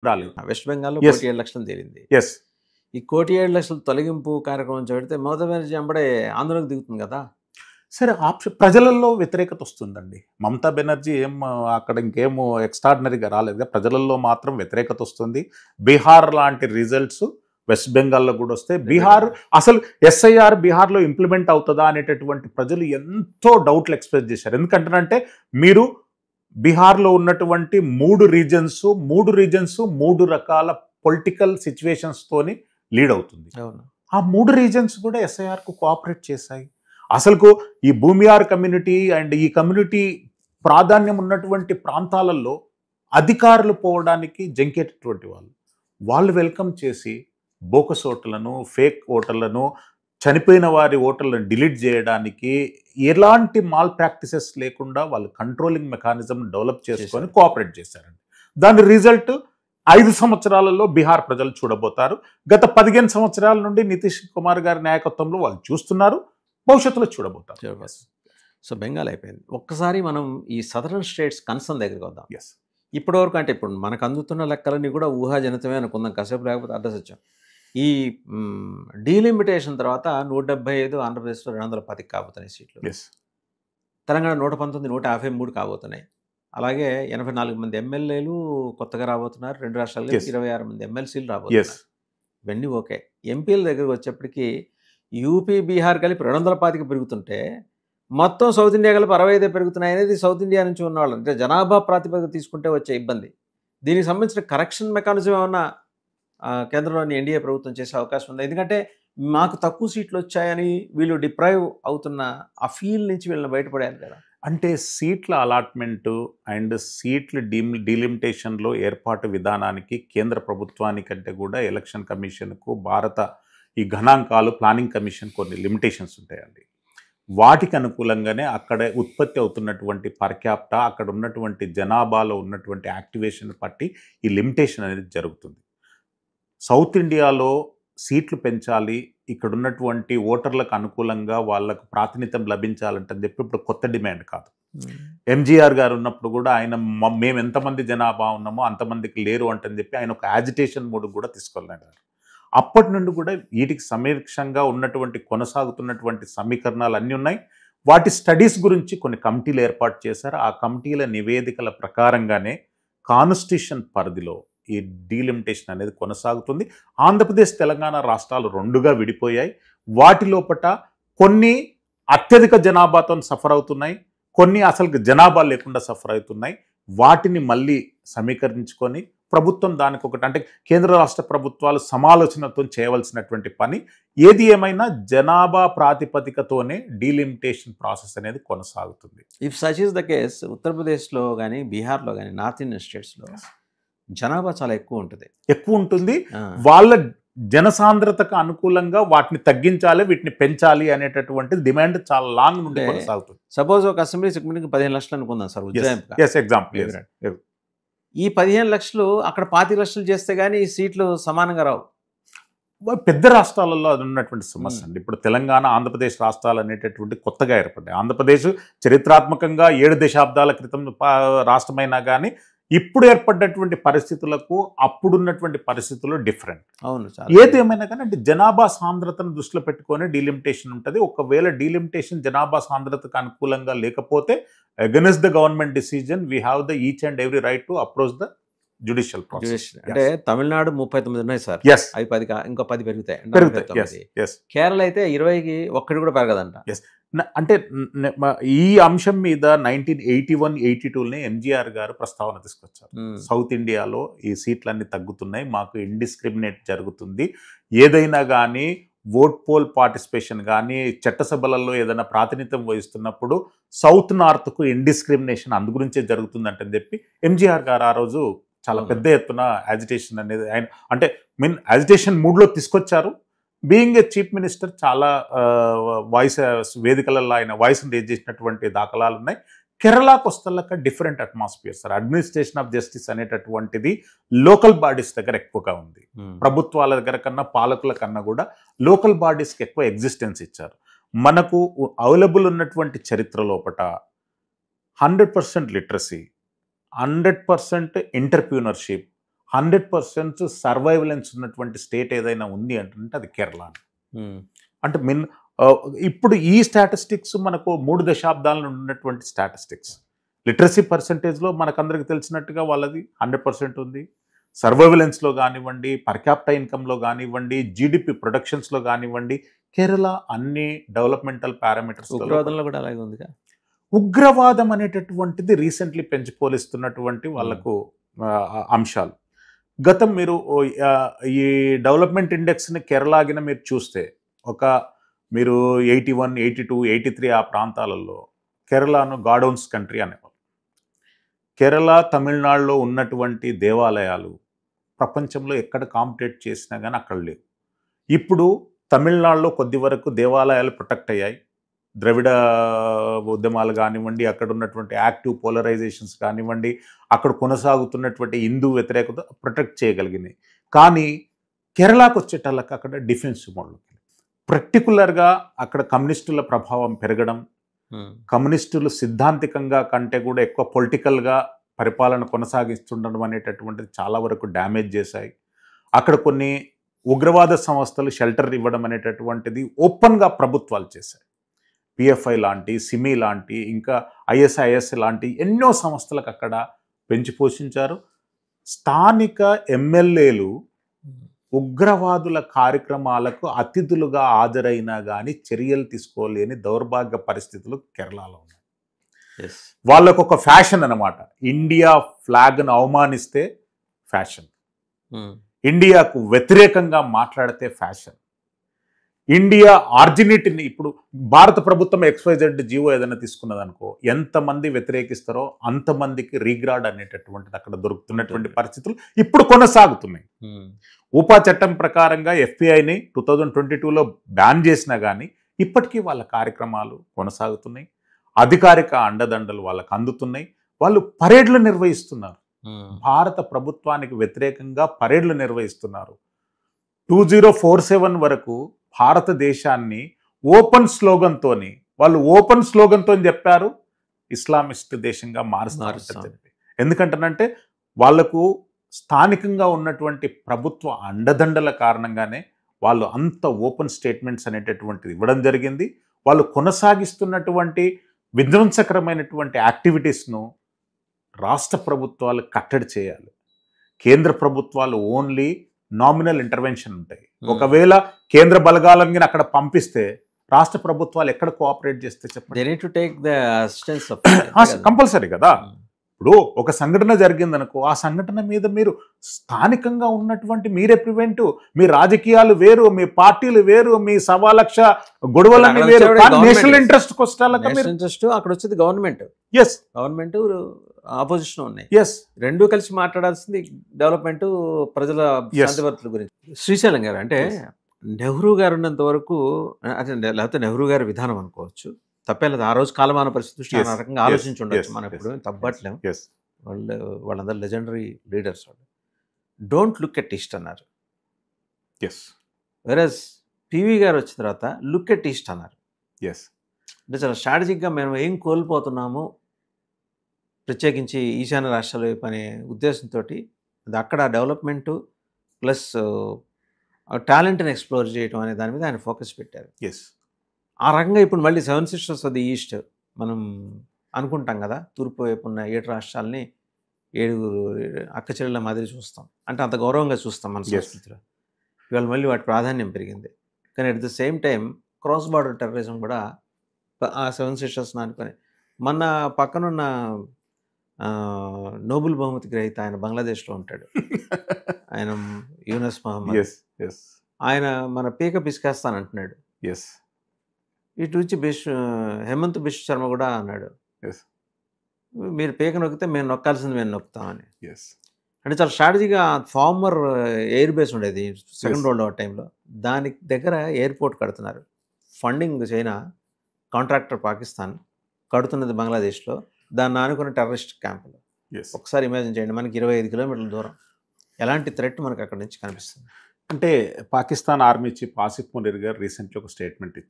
రాలేదు. వెస్ట్ బెంగాల్‌లో యెస్. 1,7,00,000 తేలింది. యెస్. ఈ 1,7,00,000 తొలగింపు కార్యక్రమం చేపడితే మమతా బెనర్జీ ఎంబడే ఆందోళనకు దిగుతుంది కదా! సరే ప్రజలలో వ్యతిరేకత వస్తుందండి. మమతా బెనర్జీ అక్కడ ఇంకేం ఎక్స్ట్రార్డినరీగా రాలేదు కదా! ప్రజలలో మాత్రం వ్యతిరేకత వస్తుంది. బీహార్ లాంటి రిజల్ట్స్ వెస్ట్ బెంగాల్‌లో కూడా వస్తాయి. బీహార్ అసలు ఎస్ఐఆర్ బీహార్‌లో ఇంప్లిమెంట్ అవుతదా అనేటటువంటి ప్రజలు ఎంతో డౌట్లు ఎక్స్‌ప్రెస్ చేశారు. ఎందుకంటేనంటే మీరు బీహార్‌లో ఉన్నటువంటి 3 రీజన్స్ 3 రకాల పొలిటికల్ సిట్యుయేషన్స్ తోని లీడ్ అవుతుంది. అవును. ఆ 3 రీజన్స్ కూడా ఎస్ఐఆర్‌కు కోఆపరేట్ చేశాయి. అసలుకు ఈ భూమియార్ కమ్యూనిటీ అండ్ ఈ కమ్యూనిటీ ప్రాధాన్యం ఉన్నటువంటి ప్రాంతాలలో అధికారులు పోవడానికి జంకేటటువంటి వాళ్ళు వెల్కమ్ చేసి బోకస్ ఓట్లను, ఫేక్ ఓటర్లను, చనిపోయిన వారి ఓటర్లను డిలీట్ చేయడానికి ఎలాంటి మాల్ ప్రాక్టీసెస్ లేకుండా వాళ్ళు కంట్రోలింగ్ మెకానిజం డెవలప్ చేసుకొని కోఆపరేట్ చేశారండి. దాని రిజల్ట్ 5 సంవత్సరాలలో బీహార్ ప్రజలు చూడబోతారు. గత 15 సంవత్సరాల నుండి నితీష్ కుమార్ గారి నాయకత్వంలో వాళ్ళు చూస్తున్నారు. భవిష్యత్తులో చూడబోతారు. సో బెంగాల్ అయిపోయింది. ఒక్కసారి మనం ఈ సదరన్ స్టేట్స్ కన్సర్న్ దగ్గరికి వద్దాం. ఎస్. ఇప్పటివరకు అంటే ఇప్పుడు మనకు అందుతున్న లెక్కలన్నీ కూడా ఊహాజనితమే అనుకుందాం, కాసేపు లేకపోతే అడ్రస్ ఈ డీలిమిటేషన్ తర్వాత 175 ఆంధ్రప్రదేశ్లో 210 కాబోతున్నాయి సీట్లు. ఎస్. తెలంగాణ 119, 153 కాబోతున్నాయి. అలాగే 84 మంది ఎమ్మెల్యేలు కొత్తగా రాబోతున్నారు. 2 రాష్ట్రాల్లో 26 మంది ఎమ్మెల్సీలు రాబోతున్నారు. ఇవన్నీ ఓకే. ఎంపీల దగ్గరకు వచ్చేప్పటికి యూపీ, బీహార్ కలిపి 225 పెరుగుతుంటే మొత్తం సౌత్ ఇండియా కలిపి 65 పెరుగుతున్నాయి అనేది సౌత్ ఇండియా నుంచి ఉన్నవాళ్ళు, అంటే జనాభా ప్రాతిపదిక తీసుకుంటే వచ్చే ఇబ్బంది. దీనికి సంబంధించిన కరెక్షన్ మెకానిజం ఏమన్నా కేంద్రంలోని ఎన్డీఏ ప్రభుత్వం చేసే అవకాశం ఉంది? ఎందుకంటే మాకు తక్కువ సీట్లు వచ్చాయని వీళ్ళు డిప్రైవ్ అవుతున్న ఆ ఫీల్ నుంచి వీళ్ళని బయటపడాలి కదా. అంటే సీట్ల అలాట్మెంటు అండ్ సీట్ల డీలిమిటేషన్లో ఏర్పాటు విధానానికి కేంద్ర ప్రభుత్వానికంటే కూడా ఎలక్షన్ కమిషన్కు ఈ గణాంకాలు ప్లానింగ్ కమిషన్ కొన్ని లిమిటేషన్స్ ఉంటాయండి. వాటికి అనుకూలంగానే అక్కడ ఉత్పత్తి అవుతున్నటువంటి పర్ క్యాపిటా, అక్కడ ఉన్నటువంటి జనాభాలో ఉన్నటువంటి యాక్టివేషన్ బట్టి ఈ లిమిటేషన్ అనేది జరుగుతుంది. సౌత్ ఇండియాలో సీట్లు పెంచాలి, ఇక్కడ ఉన్నటువంటి ఓటర్లకు అనుకూలంగా వాళ్ళకు ప్రాతినిధ్యం లభించాలంటే చెప్పి ఇప్పుడు కొత్త డిమాండ్ కాదు. ఎంజీఆర్ గారు ఉన్నప్పుడు కూడా ఆయన మేము ఎంతమంది జనాభా ఉన్నామో అంతమందికి లేరు అంటని చెప్పి ఆయన ఒక యాజిటేషన్ మూడు కూడా తీసుకెళ్ళారు. అప్పటి నుండి కూడా వీటికి సమీక్షంగా ఉన్నటువంటి కొనసాగుతున్నటువంటి సమీకరణాలు అన్నీ ఉన్నాయి. వాటి స్టడీస్ గురించి కొన్ని కమిటీలు ఏర్పాటు చేశారు. ఆ కమిటీల నివేదికల ప్రకారంగానే కాన్స్టిట్యూషన్ పరిధిలో ఈ డీలిమిటేషన్ అనేది కొనసాగుతుంది. ఆంధ్రప్రదేశ్, తెలంగాణ రాష్ట్రాలు 2గా విడిపోయాయి. వాటి లోపట కొన్ని అత్యధిక జనాభాతో సఫర్ అవుతున్నాయి, కొన్ని అసలు జనాభా లేకుండా సఫర్ అవుతున్నాయి. వాటిని మళ్ళీ సమీకరించుకొని ప్రభుత్వం దానికి ఒకటి, అంటే కేంద్ర రాష్ట్ర ప్రభుత్వాలు సమాలోచనతో చేయవలసినటువంటి పని. ఏది ఏమైనా జనాభా ప్రాతిపదికతోనే డీలిమిటేషన్ ప్రాసెస్ అనేది కొనసాగుతుంది. If such is the case, ఉత్తరప్రదేశ్లో కానీ బీహార్లో కానీ నార్త్ ఇండియన్ స్టేట్స్లో జనాభా చాలా ఎక్కువ ఉంటుంది. వాళ్ళ జనసాంద్రతకు అనుకూలంగా వాటిని తగ్గించాలి, వీటిని పెంచాలి అనేటటువంటి డిమాండ్ చాలా లాంగ్ నుండి కొనసాగుతుంది. సపోజ్ ఒక అసెంబ్లీ సెగ్మెంట్కి 15 లక్షలు అనుకుందాం సార్, ఎగ్జాంపుల్. ఈ 15 లక్షలు అక్కడ 25 లక్షలు చేస్తే కానీ ఈ సీట్లు సమానంగా రావు. పెద్ద రాష్ట్రాలలో అది ఉన్నటువంటి సమస్య అండి. ఇప్పుడు తెలంగాణ, ఆంధ్రప్రదేశ్ రాష్ట్రాలు అనేటటువంటి కొత్తగా ఏర్పడ్డాయి. ఆంధ్రప్రదేశ్ చరిత్రాత్మకంగా 7 దశాబ్దాల క్రితం రాష్ట్రమైనా కానీ ఇప్పుడు ఏర్పడ్డటువంటి పరిస్థితులకు అప్పుడున్నటువంటి పరిస్థితులు డిఫరెంట్. అవును. ఏది ఏమైనా కానీ అంటే జనాభా సాంద్రతను దృష్టిలో పెట్టుకొని డీలిమిటేషన్ ఉంటుంది. ఒకవేళ డీలిమిటేషన్ జనాభా సాంద్రతకు అనుకూలంగా లేకపోతే against the government decision we have the each and every right to approach the judicial process. అంటే తమిళనాడు 39 ఉన్నాయి సార్, అవి 10 ఇంకో 10 పెరుగుతాయి. కేరళ అయితే 20కి ఒక్కటి కూడా పెరగదంట. అంటే ఈ అంశం మీద 1981-82 ఎంజీఆర్ గారు ప్రస్తావన తీసుకొచ్చారు. సౌత్ ఇండియాలో ఈ సీట్లన్నీ తగ్గుతున్నాయి, మాకు ఇండిస్క్రిమినేట్ జరుగుతుంది, ఏదైనా కానీ ఓట్ పోల్ పార్టిసిపేషన్ కానీ చట్టసభలలో ఏదైనా ప్రాతినిధ్యం వహిస్తున్నప్పుడు సౌత్ నార్త్కు ఇండిస్క్రిమినేషన్ అందు గురించే జరుగుతుందంటని చెప్పి ఎంజీఆర్ గారు ఆ రోజు చాలా పెద్ద ఎత్తున యాజిటేషన్ అనేది ఆయన అంటే యాజిటేషన్ మూడ్లో తీసుకొచ్చారు. బీయింగ్ ఏ చీఫ్ మినిస్టర్ చాలా వేదికలలో ఆయన వాయిస్ని రేజ్ చేసినటువంటి దాఖలాలు ఉన్నాయి. కేరళకు వస్తలక different atmosphere sir. Administration of justice అనేటటువంటిది లోకల్ బాడీస్ దగ్గర ఎక్కువగా ఉంది. ప్రభుత్వాల దగ్గర కన్నా, పాలకుల కన్నా కూడా లోకల్ బాడీస్కి ఎక్కువ ఎగ్జిస్టెన్స్ ఇచ్చారు. మనకు అవైలబుల్ ఉన్నటువంటి చరిత్ర లోపట 100% లిటరసీ, 100% ఎంటర్ప్రీనర్షిప్, 100% సర్వైవలెన్స్ ఉన్నటువంటి స్టేట్ ఏదైనా ఉంది అంటే అది కేరళ. అంటే ఇప్పుడు ఈ స్టాటిస్టిక్స్ మనకు 3 దశాబ్దాల నుండి ఉన్నటువంటి స్టాటిస్టిక్స్. లిటరసీ పర్సంటేజ్లో మనకందరికి తెలిసినట్టుగా వాళ్ళది 100% ఉంది. సర్వైవలెన్స్లో కానివ్వండి, పర్ క్యాపిటా ఇన్కమ్లో కానివ్వండి, జీడిపి ప్రొడక్షన్స్లో కానివ్వండి, కేరళ అన్ని డెవలప్మెంటల్ పారామీటర్స్. ఉగ్రవాదంలో కూడా అలాగే ఉందిగా. ఉగ్రవాదం అనేటటువంటిది రీసెంట్లీ పెంచిపోలిస్తున్నటువంటి వాళ్ళకు అంశాలు. గతం మీరు ఈ డెవలప్మెంట్ ఇండెక్స్ని కేరళగిన మీరు చూస్తే మీరు 81, 82, 83 ఆ ప్రాంతాలలో కేరళను గాడౌన్స్ కంట్రీ అనేవాళ్ళు. కేరళ, తమిళనాడులో ఉన్నటువంటి దేవాలయాలు ప్రపంచంలో ఎక్కడ కాంపిటేట్ చేసినా కానీ అక్కడ లేవు. ఇప్పుడు తమిళనాడులో కొద్ది వరకు దేవాలయాలు ప్రొటెక్ట్ అయ్యాయి. ద్రవిడ ఉద్యమాలు కానివ్వండి, అక్కడ ఉన్నటువంటి యాక్టివ్ పోలరైజేషన్స్ కానివ్వండి, అక్కడ కొనసాగుతున్నటువంటి హిందూ వ్యతిరేకత ప్రొటెక్ట్ చేయగలిగినాయి. కానీ కేరళకు వచ్చేటళ్ళకి అక్కడ డిఫెన్సివ్ మోడ్లోకి, పర్టికులర్గా అక్కడ కమ్యూనిస్టుల ప్రభావం పెరగడం, కమ్యూనిస్టులు సిద్ధాంతికంగా కంటే కూడా ఎక్కువ పొలిటికల్గా పరిపాలన కొనసాగిస్తుండడం అనేటటువంటిది చాలా వరకు డ్యామేజ్ చేశాయి. అక్కడ కొన్ని ఉగ్రవాద సంస్థలు షెల్టర్ ఇవ్వడం అనేటటువంటిది ఓపెన్గా ప్రభుత్వాలు చేశాయి. పిఎఫ్ఐ లాంటి, సిమి లాంటి, ఇంకా ఐఎస్ఐఎస్ లాంటి ఎన్నో సంస్థలకు అక్కడ పెంచి పోషించారు. స్థానిక ఎమ్మెల్యేలు ఉగ్రవాదుల కార్యక్రమాలకు అతిథులుగా హాజరైనా కానీ చర్యలు తీసుకోలేని దౌర్భాగ్య పరిస్థితులు కేరళలో ఉన్నాయి. వాళ్ళకు ఒక ఫ్యాషన్ అన్నమాట. ఇండియా ఫ్లాగ్ను అవమానిస్తే ఫ్యాషన్, ఇండియాకు వ్యతిరేకంగా మాట్లాడితే ఫ్యాషన్, ఇండియా ఆర్జినిటీని ఇప్పుడు భారత ప్రభుత్వం XYZ జీవో ఏదైనా తీసుకున్నదనుకో, ఎంతమంది వ్యతిరేకిస్తారో అంతమందికి రీగ్రాడ్ అనేటటువంటిది అక్కడ దొరుకుతున్నటువంటి పరిస్థితులు ఇప్పుడు కొనసాగుతున్నాయి. ఉపా చట్టం ప్రకారంగా FPIని 2022లో బ్యాన్ చేసినా కానీ ఇప్పటికీ వాళ్ళ కార్యక్రమాలు కొనసాగుతున్నాయి. అధికారిక అండదండలు వాళ్ళకు అందుతున్నాయి. వాళ్ళు పరేడ్లు నిర్వహిస్తున్నారు. భారత ప్రభుత్వానికి వ్యతిరేకంగా పరేడ్లు నిర్వహిస్తున్నారు. 2047 వరకు భారతదేశాన్ని ఓపెన్ స్లోగన్తో చెప్పారు ఇస్లామిస్ట్ దేశంగా మారుస్తారని చెప్పి. ఎందుకంటేనంటే వాళ్లకు స్థానికంగా ఉన్నటువంటి ప్రభుత్వ అండదండల కారణంగానే వాళ్ళు అంత ఓపెన్ స్టేట్మెంట్స్ అనేటటువంటిది ఇవ్వడం జరిగింది. వాళ్ళు కొనసాగిస్తున్నటువంటి విధ్వంసకరమైనటువంటి యాక్టివిటీస్ను రాష్ట్ర ప్రభుత్వాలు కట్టడి చేయాలి. కేంద్ర ప్రభుత్వాలు ఓన్లీ నామినల్ ఇంటర్వెన్షన్ ఉంటాయి. ఒకవేళ కేంద్ర బలగాలను అక్కడ పంపిస్తే రాష్ట్ర ప్రభుత్వాలు ఎక్కడ కోఆపరేట్ చేస్తే చెప్పండి. కంపల్సరీ కదా. ఇప్పుడు ఒక సంఘటన జరిగిందనుకో, ఆ సంఘటన మీద మీరు స్థానికంగా ఉన్నటువంటి మీరే ప్రివెంటివ్, మీ రాజకీయాలు వేరు, మీ పార్టీలు వేరు, మీ 1,00,000 గొడవలన్నీ వేరు. నేషనల్ ఇంట్రెస్ట్ అక్కడ వచ్చేది గవర్నమెంట్, ఆపోజిషన్ ఉన్నాయి. రెండు కలిసి మాట్లాడాల్సింది డెవలప్మెంట్, ప్రజల శాంతిభద్రతల గురించి. శ్రీశైలం గారు అంటే నెహ్రూ గారు ఉన్నంత వరకు, లేకపోతే నెహ్రూ గారి విధానం అనుకోవచ్చు, తప్పేలేదు. ఆ రోజు కాలమాన పరిస్థితి ఆ రకంగా ఆలోచించి ఉండొచ్చు. మనం ఇప్పుడు తప్పట్లేం. వాళ్ళందరూ లెజెండరీ లీడర్స్. వాళ్ళు డోంట్ లుక్ ఎట్ ఈస్ట్ అన్నారు. వెరస్ పివి గారు వచ్చిన తర్వాత లుక్ ఎట్ ఈస్ట్ అన్నారు. అంటే చాలా స్ట్రాటజిక్గా మేము ఏం కోల్పోతున్నాము, ప్రత్యేకించి ఈశాన్య రాష్ట్రాల వైపు అనే ఉద్దేశంతో అది అక్కడ డెవలప్మెంటు ప్లస్ టాలెంట్ని ఎక్స్ప్లోర్ చేయడం అనే దాని మీద ఆయన ఫోకస్ పెట్టారు. ఆ రకంగా ఇప్పుడు మళ్ళీ 7 సిస్టర్స్ ఆఫ్ ది ఈస్ట్ మనం అనుకుంటాం కదా, తూర్పు వైపు ఉన్న 7 రాష్ట్రాలని 7 అక్క చెల్లెళ్ళ మాదిరి చూస్తాం. అంటే అంత గౌరవంగా చూస్తాం మన సంస్కృతిలో. ఇవాళ మళ్ళీ వాటి ప్రాధాన్యం పెరిగింది. కానీ at the same time cross border terrorism కూడా ఆ 7 సిస్టర్స్ అనుకొని, మన పక్కనున్న నోబెల్ బహుమతి గ్రహీత ఆయన బంగ్లాదేశ్లో ఉంటాడు. ఆయన యూనస్ మహమ్మద్. ఆయన మన పీక పిసికేస్తానంటున్నాడు. ఇటు నుంచి హేమంత్ బిశ్వ శర్మ కూడా అన్నాడు, మీరు పీక నొక్కితే మేము నొక్కాల్సింది మేము నొక్కుతామని. అంటే చాలా స్ట్రాటజీగా ఫార్మర్ ఎయిర్ బేస్ ఉండేది సెకండ్ వరల్డ్ వార్ టైంలో, దానికి దగ్గర ఎయిర్పోర్ట్ కడుతున్నారు. ఫండింగ్ చైనా, కాంట్రాక్టర్ పాకిస్తాన్, కడుతున్నది బంగ్లాదేశ్లో. దాన్ని ఆనుకున్న టెర్రరిస్ట్ క్యాంపులు. ఒకసారి ఇమాజిన్ చేయండి, మనకి 25 కిలోమీటర్ల దూరం ఎలాంటి థ్రెట్ మనకు అక్కడ నుంచి కనిపిస్తుంది. అంటే పాకిస్తాన్ ఆర్మీ చీఫ్ ఆసిఫ్ మునీర్ గారు రీసెంట్లీ ఒక స్టేట్మెంట్